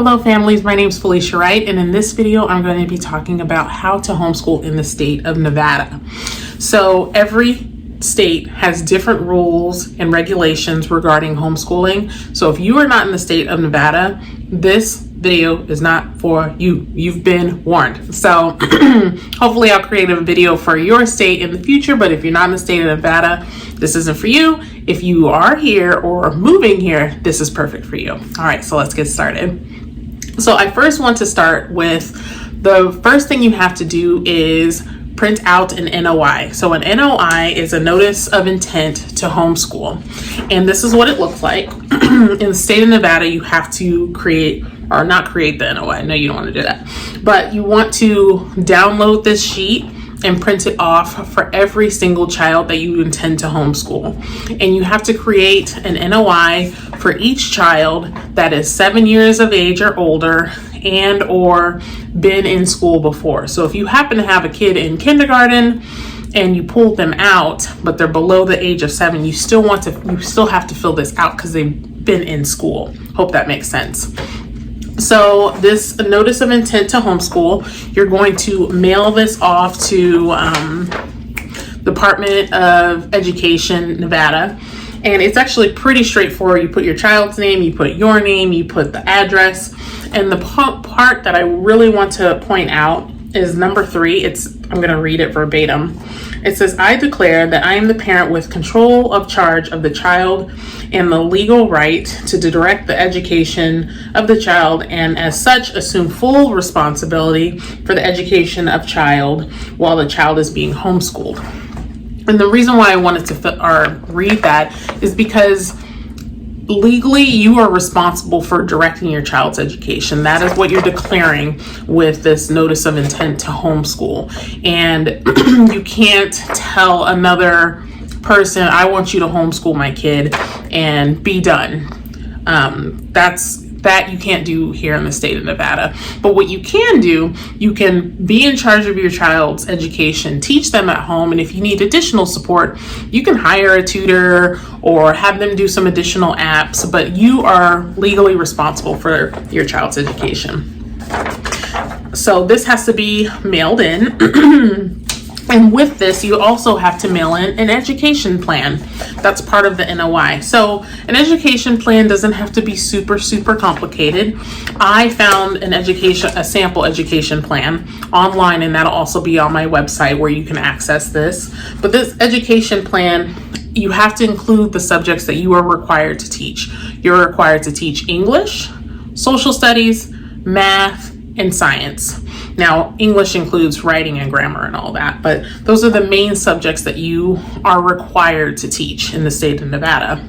Hello families, my name is Felicia Wright, and in this video I'm going to be talking about how to homeschool in the state of Nevada. So every state has different rules and regulations regarding homeschooling. So if you are not in the state of Nevada, this video is not for you. You've been warned. So hopefully I'll create a video for your state in the future, but if you're not in the state of Nevada, this isn't for you. If you are here or moving here, this is perfect for you. All right, so let's get started. So I first want to start with the first thing you have to do is print out an NOI. So an NOI is a notice of intent to homeschool. And this is what it looks like. In the state of Nevada, you have to create, or not create the NOI. No, you don't want to do that. But you want to download this sheet and print it off for every single child that you intend to homeschool. And you have to create an NOI for each child that is 7 years of age or older and or been in school before. So if you happen to have a kid in kindergarten and you pulled them out, but they're below the age of 7, you still have to fill this out because they've been in school. Hope that makes sense. So this notice of intent to homeschool, you're going to mail this off to Department of Education, Nevada. And it's actually pretty straightforward. You put your child's name, you put your name, you put the address. And the part that I really want to point out is number 3. I'm going to read it verbatim. It says, I declare that I am the parent with control of charge of the child and the legal right to direct the education of the child, and as such assume full responsibility for the education of child while the child is being homeschooled. And the reason why I wanted to read that is because legally you are responsible for directing your child's education. That is what you're declaring with this notice of intent to homeschool. And you can't tell another person, I want you to homeschool my kid and be done. That you can't do here in the state of Nevada. But what you can do, you can be in charge of your child's education, teach them at home, and if you need additional support, you can hire a tutor or have them do some additional apps, but you are legally responsible for your child's education. So this has to be mailed in. And with this, you also have to mail in an education plan. That's part of the NOI. So an education plan doesn't have to be super complicated. I found a sample education plan online, and that'll also be on my website where you can access this. But this education plan, you have to include the subjects that you are required to teach. You're required to teach English, social studies, math, and science. Now, English includes writing and grammar and all that, but those are the main subjects that you are required to teach in the state of Nevada.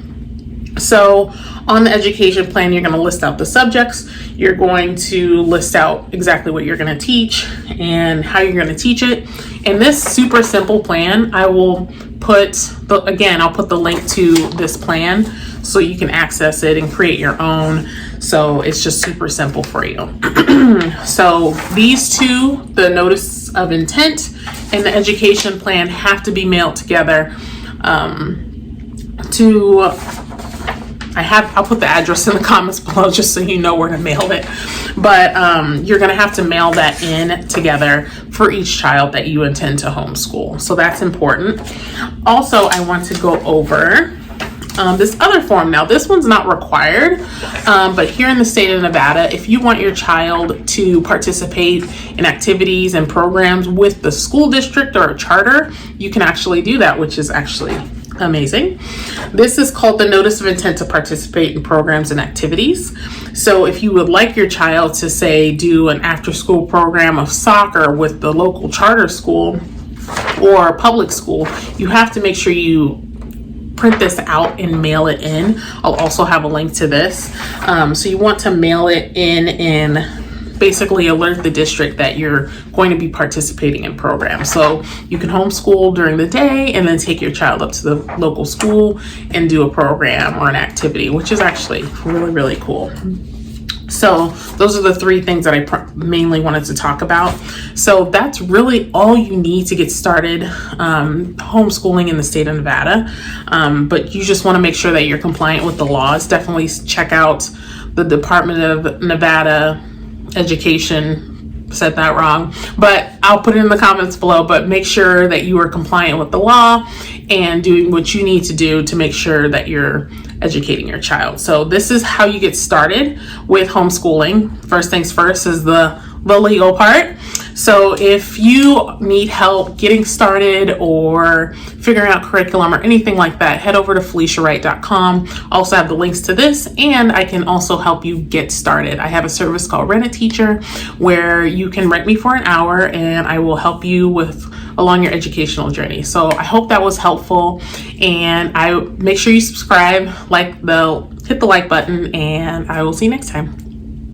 So on the education plan, you're going to list out the subjects. You're going to list out exactly what you're going to teach and how you're going to teach it. And this super simple plan, I'll put the link to this plan so you can access it and create your own. So it's just super simple for you. So these two, the notice of intent and the education plan, have to be mailed together. I'll put the address in the comments below just so you know where to mail it. But you're gonna have to mail that in together for each child that you intend to homeschool. So that's important. Also, I want to go over this other form. Now, this one's not required, but here in the state of Nevada, if you want your child to participate in activities and programs with the school district or a charter, you can actually do that, which is actually amazing. This is called the Notice of Intent to Participate in Programs and Activities. So if you would like your child to, say, do an after-school program of soccer with the local charter school or public school, you have to make sure you print this out and mail it in. I'll also have a link to this. So you want to mail it in and basically alert the district that you're going to be participating in programs. So you can homeschool during the day and then take your child up to the local school and do a program or an activity, which is actually really cool. So those are the 3 things that I mainly wanted to talk about. So that's really all you need to get started homeschooling in the state of Nevada. But you just want to make sure that you're compliant with the laws. Definitely check out the Department of Nevada Education. Said that wrong, but I'll put it in the comments below. But make sure that you are compliant with the law and doing what you need to do to make sure that you're educating your child. So this is how you get started with homeschooling. First things first is the legal part. So if you need help getting started or figuring out curriculum or anything like that, head over to FeliciaWright.com. Also have the links to this, and I can also help you get started. I have a service called Rent a Teacher where you can rent me for an hour and I will help you along your educational journey. So I hope that was helpful, and I make sure you subscribe, hit the like button, and I will see you next time.